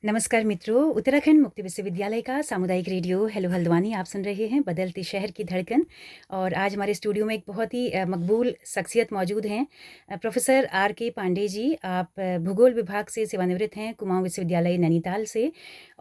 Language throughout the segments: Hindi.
नमस्कार मित्रों, उत्तराखंड मुक्ति विश्वविद्यालय का सामुदायिक रेडियो हेलो हल्द्वानी आप सुन रहे हैं बदलते शहर की धड़कन। और आज हमारे स्टूडियो में एक बहुत ही मकबूल शख्सियत मौजूद हैं। प्रोफेसर आर के पांडे जी, आप भूगोल विभाग से सेवानिवृत्त हैं, कुमाऊं विश्वविद्यालय नैनीताल से।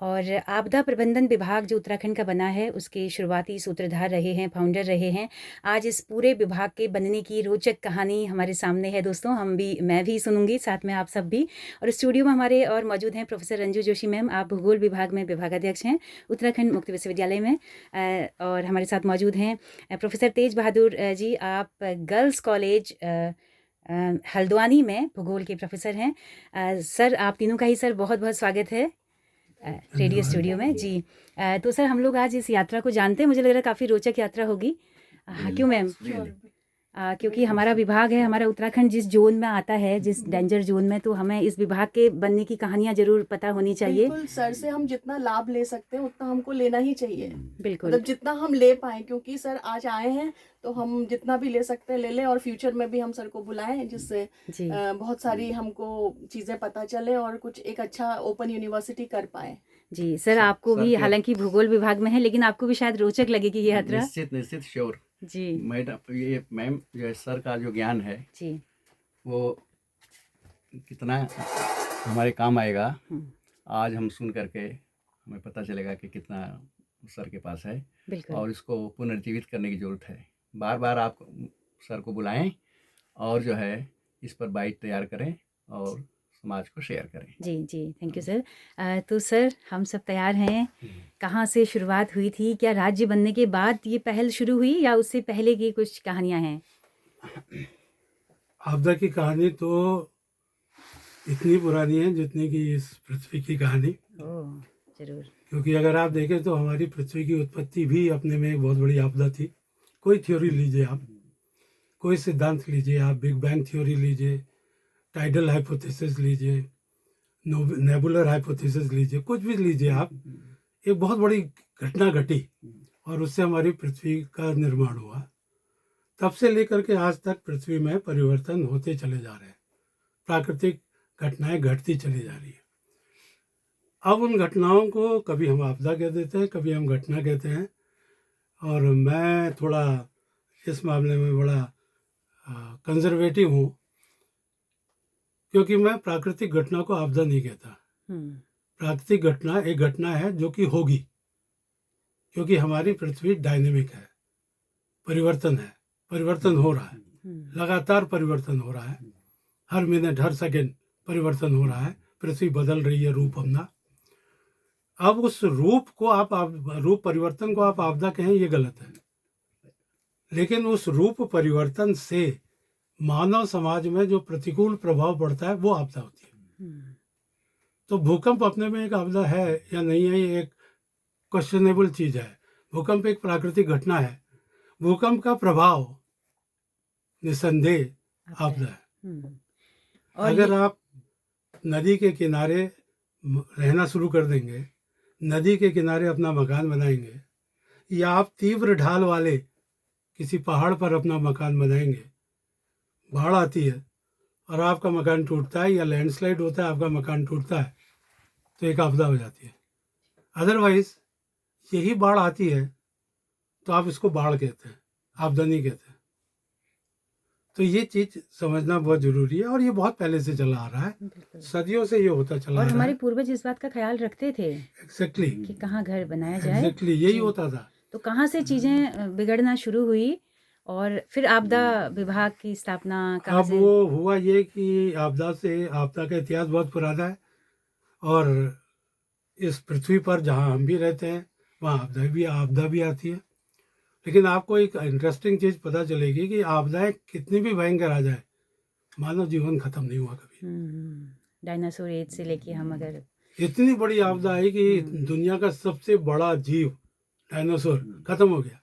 और आपदा प्रबंधन विभाग जो उत्तराखंड का बना है उसके शुरुआती सूत्रधार रहे हैं, फाउंडर रहे हैं। आज इस पूरे विभाग के बनने की रोचक कहानी हमारे सामने है दोस्तों, मैं भी सुनूंगी, साथ में आप सब भी। और स्टूडियो में हमारे और मौजूद हैं प्रोफेसर रंजू जोशी मैम, आप भूगोल विभाग में विभागाध्यक्ष हैं उत्तराखंड मुक्ति विश्वविद्यालय में। और हमारे साथ मौजूद हैं प्रोफेसर तेज बहादुर जी, आप गर्ल्स कॉलेज हल्द्वानी में भूगोल के प्रोफेसर हैं। सर, आप तीनों का ही सर बहुत बहुत स्वागत है रेडियो स्टूडियो में जी। तो सर, हम लोग आज इस यात्रा को जानते हैं, मुझे लग रहा है काफ़ी रोचक यात्रा होगी। क्यों मैम? क्योंकि हमारा विभाग है, हमारा उत्तराखंड जिस जोन में आता है, जिस डेंजर जोन में, तो हमें इस विभाग के बनने की कहानियां जरूर पता होनी चाहिए। बिल्कुल सर, से हम जितना लाभ ले सकते हैं उतना हमको लेना ही चाहिए। बिल्कुल, मतलब जितना हम ले पाए, क्योंकि सर आज आए हैं तो हम जितना भी ले सकते हैं ले लें, और फ्यूचर में भी हम सर को बुलाएं जिससे जी बहुत सारी हमको चीज़ें पता चले और कुछ एक अच्छा ओपन यूनिवर्सिटी कर पाए। जी। सर, आपको भी, हालांकि भूगोल विभाग में है, लेकिन आपको भी शायद रोचक लगेगी ये यात्रा। निश्चित श्योर। जी मैडम, ये मैम जो है, सर का जो ज्ञान है जी। वो कितना हमारे काम आएगा, हम्म, आज हम सुन करके हमें पता चलेगा कि कितना सर के पास है। बिल्कुल और इसको पुनर्जीवित करने की ज़रूरत है। बार बार आप सर को बुलाएं और जो है इस पर बाइट तैयार करें और समाज को शेयर करें। जी जी, थैंक यू सर। तो सर, हम सब तैयार हैं। कहाँ से शुरुआत हुई थी? क्या राज्य बनने के बाद ये पहल शुरू हुई या उससे पहले की कुछ कहानियां हैं? आपदा की कहानी तो इतनी पुरानी है जितनी कि इस पृथ्वी की कहानी। ओह, जरूर। क्योंकि अगर आप देखें तो हमारी पृथ्वी की उत्पत्ति भी अपने में एक बहुत बड़ी आपदा थी। कोई थ्योरी लीजिए आप, कोई सिद्धांत लीजिए आप, बिग बैंग थ्योरी लीजिए, टाइडल हाइपोथेसिस लीजिए, नेबुलर हाइपोथेसिस लीजिए, कुछ भी लीजिए आप, एक बहुत बड़ी घटना घटी और उससे हमारी पृथ्वी का निर्माण हुआ। तब से लेकर के आज तक पृथ्वी में परिवर्तन होते चले जा रहे हैं, प्राकृतिक घटनाएं घटती चली जा रही है। अब उन घटनाओं को कभी हम आपदा कह देते हैं, कभी हम घटना कहते हैं। और मैं थोड़ा इस मामले में बड़ा कंजर्वेटिव हूँ, क्योंकि मैं प्राकृतिक घटना को आपदा नहीं कहता। प्राकृतिक घटना एक घटना है जो कि होगी, क्योंकि हमारी पृथ्वी डायनेमिक है, परिवर्तन है, परिवर्तन हो रहा है, लगातार परिवर्तन हो रहा है, हर मिनट हर सेकंड परिवर्तन हो रहा है, पृथ्वी बदल रही है रूप अपना। अब उस रूप को रूप परिवर्तन को आप आपदा कहें, ये गलत है। लेकिन उस रूप परिवर्तन से मानव समाज में जो प्रतिकूल प्रभाव पड़ता है वो आपदा होती है। तो भूकंप अपने में एक आपदा है या नहीं है, ये एक क्वेश्चनेबल चीज है। भूकंप एक प्राकृतिक घटना है, भूकंप का प्रभाव निसंदेह आपदा है। अगर आप नदी के किनारे रहना शुरू कर देंगे, नदी के किनारे अपना मकान बनाएंगे, या आप तीव्र ढाल वाले किसी पहाड़ पर अपना मकान बनाएंगे, बाढ़ आती है और आपका मकान टूटता है या लैंडस्लाइड होता है, आपका मकान टूटता है, तो एक आपदा हो जाती है। अदरवाइज यही बाढ़ आती है तो आप इसको बाढ़ कहते हैं, आपदा नहीं कहते। तो ये चीज समझना बहुत जरूरी है, और ये बहुत पहले से चला आ रहा है, सदियों से ये होता चला आ रहा है। और हमारे पूर्वज इस बात का ख्याल रखते थे एग्जैक्टली कि कहाँ घर बनाया जाए। एग्जैक्टली यही होता था। तो कहाँ से चीजें बिगड़ना शुरू हुई और फिर आपदा विभाग की स्थापना कहाँ अब से? वो हुआ ये कि आपदा का इतिहास बहुत पुराना है, और इस पृथ्वी पर जहाँ हम भी रहते हैं वहाँ आपदा भी आती है। लेकिन आपको एक इंटरेस्टिंग चीज पता चलेगी कि आपदाएं कितनी भी भयंकर आ जाए, मानव जीवन खत्म नहीं हुआ कभी। डायनासोर एज से लेके हम अगर इतनी बड़ी आपदा आई कि दुनिया का सबसे बड़ा जीव डायनासोर खत्म हो गया,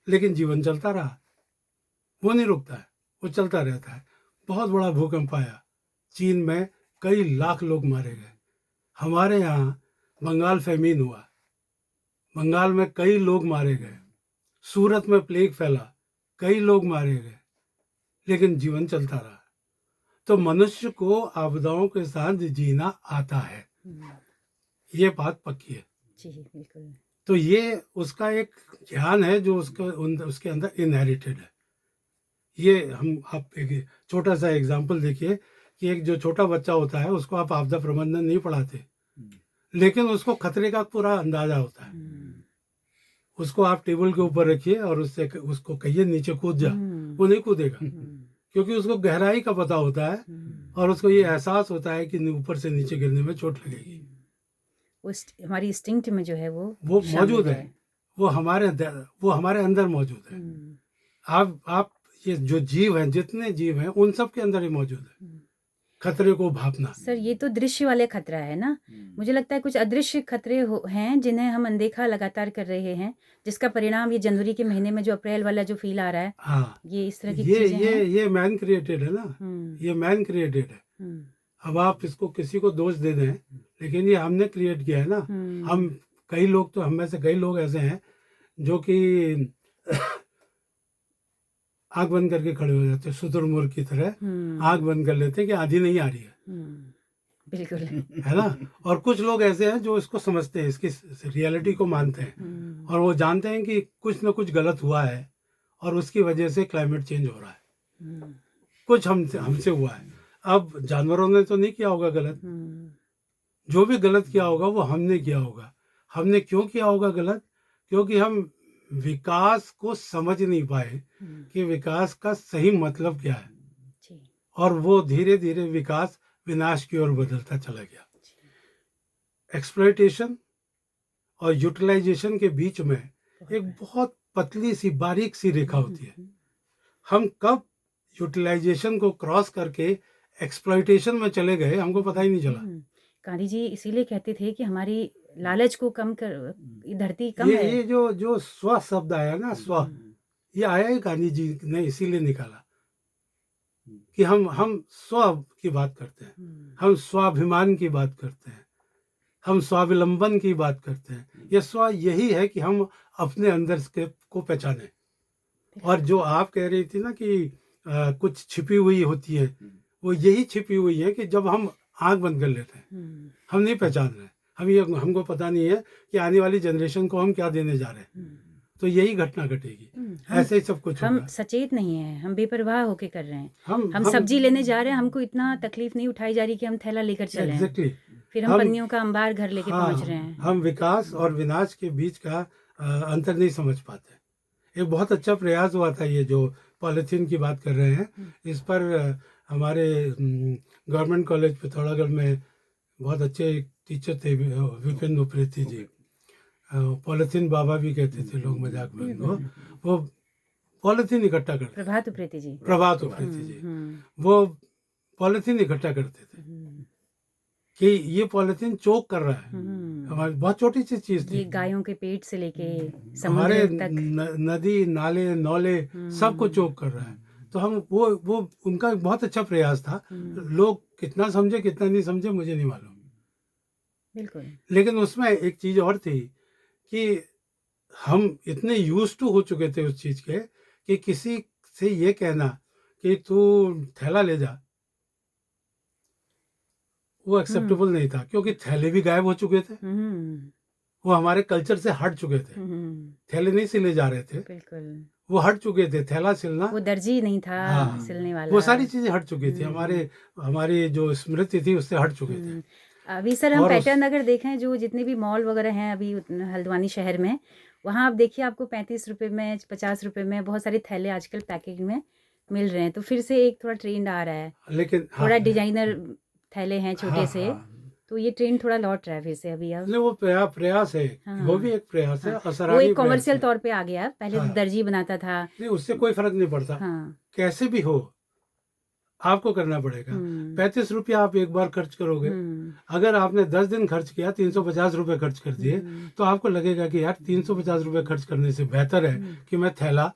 लेकिन जीवन चलता रहा, वो नहीं रुकता है, वो चलता रहता है। बहुत बड़ा भूकंप आया, चीन में कई लाख लोग मारे गए। हमारे यहाँ बंगाल फेमीन हुआ, बंगाल में कई लोग मारे गए। सूरत में प्लेग फैला, कई लोग मारे गए, लेकिन जीवन चलता रहा। तो मनुष्य को आपदाओं के साथ जीना आता है। ये बात पक्की है। जी बिल्कुल। तो ये उसका एक ज्ञान है जो उसके अंदर इनहेरिटेड है। ये आप एक छोटा सा एग्जांपल देखिए कि एक जो छोटा बच्चा होता है उसको आप आपदा प्रबंधन नहीं पढ़ाते, लेकिन उसको खतरे का पूरा अंदाजा होता है। उसको आप टेबल के ऊपर रखिए और उसको कहिए नीचे कूद जा, वो नहीं कूदेगा, क्योंकि उसको गहराई का पता होता है और उसको ये एहसास होता है कि ऊपर से नीचे गिरने में चोट लगेगी। हमारी इंस्टिंक्ट में जो है वो मौजूद है, वो हमारे अंदर मौजूद है। आप ये जो जीव हैं, जितने जीव हैं, उन सब के अंदर ही मौजूद है खतरे को भापना। सर ये तो दृश्य वाले खतरा है ना, मुझे लगता है कुछ अदृश्य खतरे हैं जिन्हें हम अनदेखा लगातार कर रहे हैं, जिसका परिणाम ये जनवरी के महीने में जो अप्रैल वाला जो फील आ रहा है, हाँ, ये इस तरह की चीजें हैं। ये मैन क्रिएटेड है ना, ये मैन क्रिएटेड है। अब आप इसको किसी को दोष दे दें, लेकिन ये हमने क्रिएट किया है ना। हम कई लोग तो हम में से कई लोग ऐसे हैं जो कि आंख बंद करके खड़े हो जाते हैं, शुतुरमुर्ग की तरह आंख बंद कर लेते हैं कि आंधी नहीं आ रही है। बिल्कुल है ना। और कुछ लोग ऐसे हैं जो इसको समझते हैं, इसकी रियलिटी को मानते हैं और वो जानते हैं कि कुछ ना कुछ गलत हुआ है और उसकी वजह से क्लाइमेट चेंज हो रहा है। कुछ हमसे हुआ है। अब जानवरों ने तो नहीं किया होगा गलत, जो भी गलत किया होगा वो हमने किया होगा। हमने क्यों किया होगा गलत? क्योंकि हम विकास को समझ नहीं पाए कि विकास का सही मतलब क्या है, और वो धीरे धीरे विकास विनाश की ओर बदलता चला गया। एक्सप्लॉयटेशन और यूटिलाइजेशन के बीच में एक बहुत पतली सी बारीक सी रेखा होती है। हम कब यूटिलाइजेशन को क्रॉस करके एक्सप्लॉयटेशन में चले गए हमको पता ही नहीं चला। गांधी जी इसीलिए कहते थे कि हमारी लालच को कम कर, धरती कम है। ये जो स्व शब्द आया ना, स्व, ये आया ही गांधी जी ने इसीलिए निकाला कि हम स्व की बात करते हैं, हम स्वाभिमान की बात करते हैं, हम स्वावलंबन की बात करते हैं। ये स्व यही है कि हम अपने अंदर को पहचाने। और जो आप कह रही थी ना कि कुछ छिपी हुई होती है, वो यही छिपी हुई है कि जब हम आंख बंद कर लेते हैं, हम नहीं पहचान रहे, हमको पता नहीं है कि आने वाली जनरेशन को हम क्या देने जा रहे हैं, तो यही घटना घटेगी। ऐसे ही सब कुछ हम होगा। सचेत नहीं है, हम बेपरवाह होके कर रहे हैं। हम सब्जी लेने जा रहे हैं, हमको इतना तकलीफ नहीं उठाई जा रही कि हम थैला लेकर चले हैं। एग्जैक्टली। फिर हम पन्नियों का अंबार घर लेके पहुंच रहे हैं। हम विकास और विनाश के बीच का अंतर नहीं समझ पाते। एक बहुत अच्छा प्रयास हुआ था, ये जो पॉलीथीन की बात कर रहे हैं, इस पर हमारे गवर्नमेंट कॉलेज पिथौरागढ़ में बहुत अच्छे टीचर थे विपिन उप्रेती जी, पॉलीथीन बाबा भी कहते थे लोग मजाक में उनको। वो पॉलीथीन इकट्ठा करते, प्रभात उप्रेती जी, वो पॉलीथीन इकट्ठा करते थे कि ये पॉलीथीन चोक कर रहा है। हमारी बहुत छोटी सी चीज थी, ये गायों के पेट से लेके हमारे समुद्र तक नदी नाले नौले सबको चोक कर रहा है। तो हम वो उनका बहुत अच्छा प्रयास था। लोग कितना समझे कितना नहीं समझे मुझे नहीं मालूम, बिल्कुल। लेकिन उसमें एक चीज और थी कि हम इतने यूज टू हो चुके थे उस चीज के कि किसी से ये कहना कि तू थैला ले जा, वो एक्सेप्टेबल नहीं था, क्योंकि थैले भी गायब हो चुके थे। वो हमारे कल्चर से हट चुके थे। थैले नहीं सिले जा रहे थे, बिल्कुल वो हट चुके थे। थैला सिलना, वो दर्जी नहीं था, सिलने वाला, वो सारी चीजें हट चुकी थी। हमारी जो स्मृति थी उससे हट चुके थे। अभी सर हम पैटर्न अगर देखें, जो जितने भी मॉल वगैरह हैं अभी हल्द्वानी शहर में, वहाँ आप देखिए आपको 35 रुपए में 50 रुपए में बहुत सारे थैले आजकल पैकेज में मिल रहे हैं। तो फिर से एक थोड़ा ट्रेंड आ रहा है, लेकिन थोड़ा डिजाइनर थैले हैं छोटे से। तो ये ट्रेंड थोड़ा लौट रहा है फिर से अभी। अब वो प्रयास है, वो भी एक प्रयास है। वो एक कॉमर्शियल तौर पे आ गया। पहले तो दर्जी बनाता था, नहीं, उससे कोई फर्क नहीं पड़ता। कैसे भी हो आपको करना पड़ेगा। 35 रुपया आप एक बार खर्च करोगे, अगर आपने 10 दिन खर्च किया 350 रुपए खर्च कर दिए, तो आपको लगेगा कि यार 350 रुपए खर्च करने से बेहतर है कि मैं थैला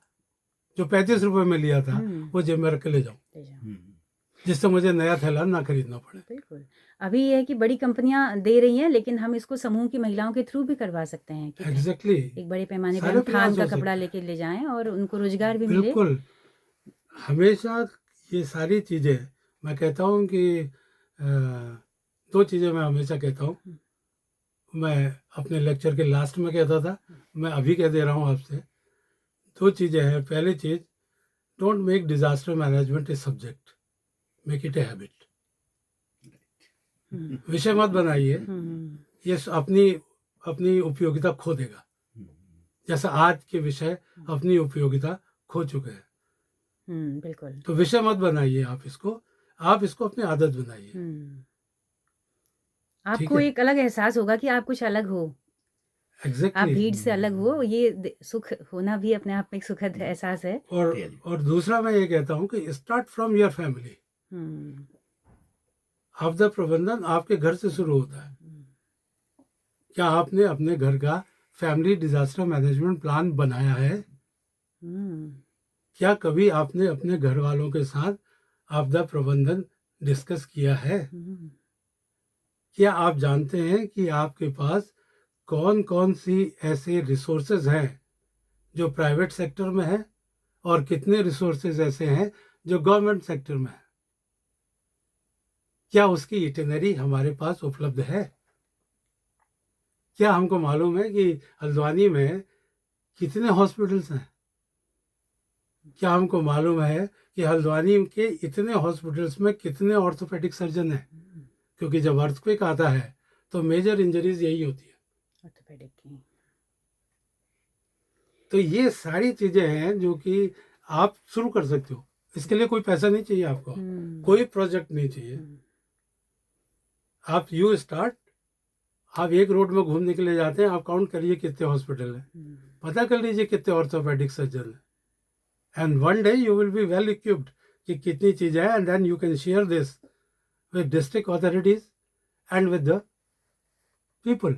जो 35 रुपए में लिया था वो जेब में रख के ले जाऊं, जिससे मुझे नया थैला ना खरीदना पड़े। बिल्कुल। अभी ये है कि बड़ी कंपनियां दे रही हैं, लेकिन हम इसको समूह की महिलाओं के थ्रू भी करवा सकते हैं। एग्जैक्टली। एक बड़े पैमाने पर थान का कपड़ा लेके ले जाएं और उनको रोजगार भी मिले। बिल्कुल। हमेशा ये सारी चीजें मैं कहता हूँ कि 2 चीजें मैं हमेशा कहता हूँ, मैं अपने लेक्चर के लास्ट में कहता था, मैं अभी कह दे रहा हूँ आपसे। 2 चीज़ें हैं। पहली चीज़, don't make disaster management a subject, make it a habit. विषय मत बनाइए, ये अपनी उपयोगिता खो देगा, जैसा आज के विषय अपनी उपयोगिता खो चुके हैं। बिल्कुल। तो विषय मत बनाइए आप इसको अपनी आदत बनाइए। ठीक आपको है? एक अलग एहसास होगा कि आप कुछ अलग हो, आप एग्जैक्टली। भीड़ से अलग हो, ये सुख होना भी अपने आप में एक सुखद एहसास है। और दूसरा मैं ये कहता हूँ कि स्टार्ट फ्रॉम योर फैमिली। आपदा प्रबंधन आपके घर से शुरू होता है। क्या आपने अपने घर का फैमिली डिजास्टर मैनेजमेंट प्लान बनाया है? क्या कभी आपने अपने घर वालों के साथ आपदा प्रबंधन डिस्कस किया है? क्या आप जानते हैं कि आपके पास कौन कौन सी ऐसे रिसोर्सेज हैं जो प्राइवेट सेक्टर में है और कितने रिसोर्सेज ऐसे हैं जो गवर्नमेंट सेक्टर में है? क्या उसकी इटिनरी हमारे पास उपलब्ध है? क्या हमको मालूम है कि हल्द्वानी में कितने हॉस्पिटल्स हैं? क्या हमको मालूम है कि हल्द्वानी के इतने हॉस्पिटल्स में कितने ऑर्थोपेडिक सर्जन हैं? क्योंकि जब अर्थक्वेक आता है तो मेजर इंजरीज यही होती है, ऑर्थोपेडिक की। तो ये सारी चीजें हैं जो कि आप शुरू कर सकते हो। इसके लिए कोई पैसा नहीं चाहिए आपको, कोई प्रोजेक्ट नहीं चाहिए। आप यू स्टार्ट। आप एक रोड में घूमने के लिए जाते हैं, आप काउंट करिए कितने हॉस्पिटल हैं, पता कर लीजिए कितने ऑर्थोपेडिक सर्जन हैं, and one day you will be well equipped कि कितनी चीजें हैं, and then you can share this with district authorities and with the people.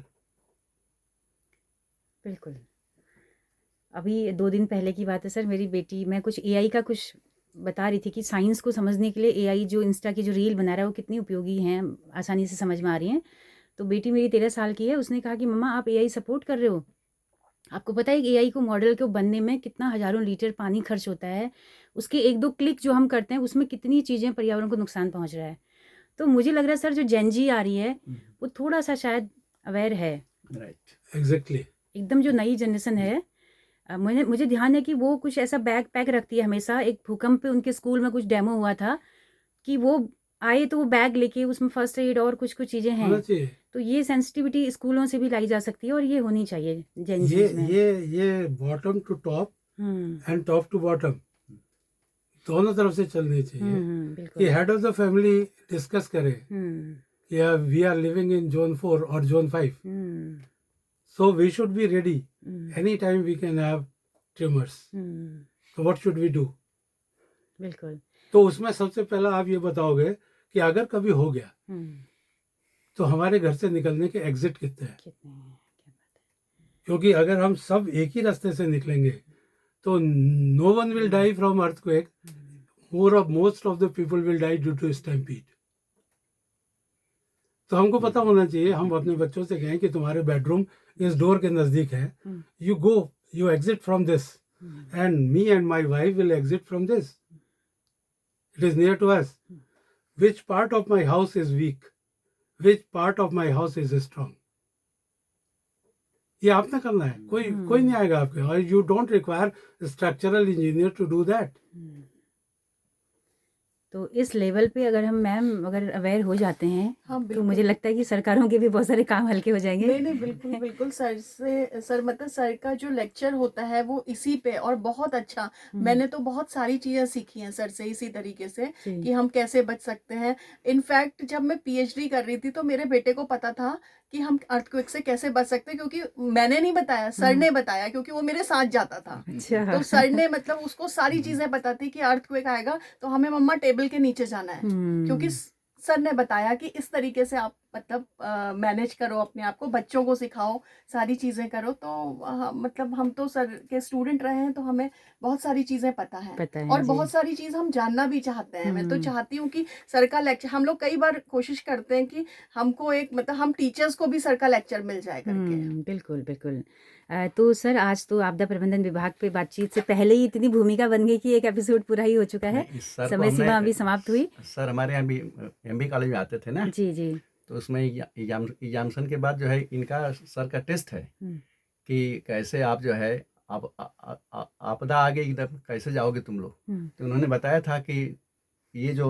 बिल्कुल। अभी 2 दिन पहले की बात है सर, मेरी बेटी, मैं कुछ एआई का कुछ बता रही थी कि साइंस को समझने के लिए एआई जो इंस्टा की जो रील बना रहा है वो कितनी उपयोगी हैं, आसानी से समझ में आ रही हैं। तो बेटी मेरी 13 साल की है, उसने कहा कि मम्मा आप एआई सपोर्ट कर रहे हो, आपको पता है कि एआई को मॉडल को बनने में कितना हज़ारों लीटर पानी खर्च होता है, उसके 1-2 क्लिक जो हम करते हैं उसमें कितनी चीज़ें पर्यावरण को नुकसान पहुँच रहा है। तो मुझे लग रहा है सर जो जेन जी आ रही है वो थोड़ा सा शायद अवेयर है। राइट। एग्जैक्टली। एकदम जो नई जनरेशन है, मुझे ध्यान है कि वो कुछ ऐसा बैग पैक रखती है हमेशा। एक भूकंप पे उनके स्कूल में कुछ डेमो हुआ था कि वो आए तो वो बैग लेके उसमें फर्स्ट एड और कुछ चीज़ें हैं। तो ये सेंसिटिविटी स्कूलों से भी लाई जा सकती है और ये होनी चाहिए जेन जी में। ये bottom to top and top to bottom दोनों तरफ से चलनी चाहिए कि head of the family discuss करे कि we are living in zone 4 और zone 5, so we should be ready any time we can have tremors, तो व्हाट शुड वी डू? बिल्कुल। तो उसमें सबसे पहला आप ये बताओगे कि अगर कभी हो गया तो हमारे घर से निकलने के एग्जिट कितने हैं? क्योंकि अगर हम सब एक ही रास्ते से निकलेंगे तो no one will die from earthquake, most of the people will die due to stampede. तो हमको पता होना चाहिए, हम अपने बच्चों से कहें कि तुम्हारे बेडरूम इस डोर के नजदीक है, you go, you exit from this and me and my wife will exit from this, it is near to us. Which part of my house is weak, which part of my house is strong, ये आपने करना है। कोई नहीं आएगा आपके, और you don't require structural engineer to do that. तो इस लेवल पे अगर हम अगर अवेयर हो जाते हैं, हाँ, तो मुझे लगता है कि सरकारों के भी बहुत सारे काम हल्के हो जाएंगे। नहीं बिल्कुल सर मतलब सर का जो लेक्चर होता है वो इसी पे, और बहुत अच्छा। मैंने तो बहुत सारी चीजें सीखी हैं सर से इसी तरीके से कि हम कैसे बच सकते हैं। इनफैक्ट जब मैं पीएचडी कर रही थी तो मेरे बेटे को पता था कि हम अर्थक्वेक से कैसे बच सकते हैं, क्योंकि मैंने नहीं बताया, सर ने बताया, क्योंकि वो मेरे साथ जाता था। अच्छा। तो सर ने मतलब उसको सारी चीजें पता थी कि अर्थक्वेक आएगा तो हमें मम्मा टेबल के नीचे जाना है, क्योंकि सर ने बताया कि इस तरीके से आप मतलब मैनेज करो अपने आप को, बच्चों को सिखाओ, सारी चीजें करो। तो मतलब हम तो सर के स्टूडेंट रहे हैं तो हमें बहुत सारी चीजें पता है और बहुत सारी चीज हम जानना भी चाहते हैं। मैं तो चाहती हूँ कि सर का लेक्चर, हम लोग कई बार कोशिश करते हैं कि हमको एक मतलब हम टीचर्स को भी सर का लेक्चर मिल जाए करके। बिल्कुल बिल्कुल। तो सर आज तो आपदा प्रबंधन विभाग पे बातचीत से पहले ही इतनी भूमिका बन गई कि एक एपिसोड पूरा ही हो चुका है, समय सीमा अभी समाप्त हुई। सर हमारे यहाँ भी एमबी कॉलेज में आते थे ना, जी जी। तो उसमें एग्जामिनेशन के बाद जो है इनका सर का टेस्ट है कि कैसे आप जो है आप आपदा आ गई एकदम कैसे जाओगे तुम लोग। तो उन्होंने बताया था कि ये जो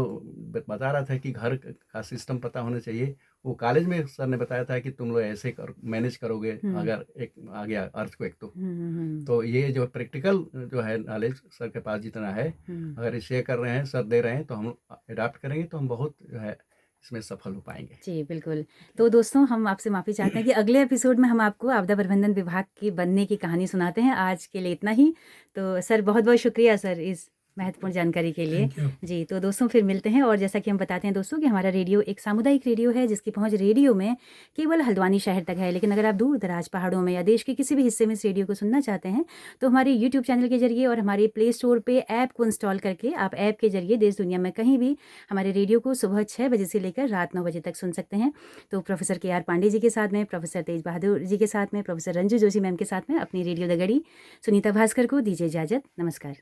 बता रहा था कि घर का सिस्टम पता होना चाहिए, वो कॉलेज में सर ने बताया था कि तुम लोग ऐसे मैनेज करोगे अगर एक आ गया अर्थक्वेक तो ये जो प्रैक्टिकल जो है नॉलेज सर के पास जितना है, अगर इसे कर रहे हैं, सर दे रहे हैं, तो हम अडॉप्ट करेंगे तो हम बहुत जो है इसमें सफल हो पाएंगे। जी बिल्कुल। तो दोस्तों हम आपसे माफ़ी चाहते हैं कि अगले एपिसोड में हम आपको आपदा प्रबंधन विभाग की बनने की कहानी सुनाते हैं। आज के लिए इतना ही। तो सर बहुत बहुत शुक्रिया सर इस महत्वपूर्ण जानकारी के लिए। जी, तो दोस्तों फिर मिलते हैं। और जैसा कि हम बताते हैं दोस्तों कि हमारा रेडियो एक सामुदायिक रेडियो है जिसकी पहुंच रेडियो में केवल हल्द्वानी शहर तक है। लेकिन अगर आप दूर दराज पहाड़ों में या देश के किसी भी हिस्से में इस रेडियो को सुनना चाहते हैं तो हमारे यूट्यूब चैनल के जरिए और हमारे प्ले स्टोर पर ऐप को इंस्टॉल करके आप ऐप के जरिए देश दुनिया में कहीं भी हमारे रेडियो को सुबह 6 बजे से लेकर रात 9 बजे तक सुन सकते हैं। तो प्रोफेसर KR पांडे जी के साथ में, प्रोफेसर तेज बहादुर जी के साथ में, प्रोफेसर रंजू जोशी मैम के साथ में अपनी रेडियो दगड़ी सुनीता भास्कर को दीजिए इजाज़त। नमस्कार।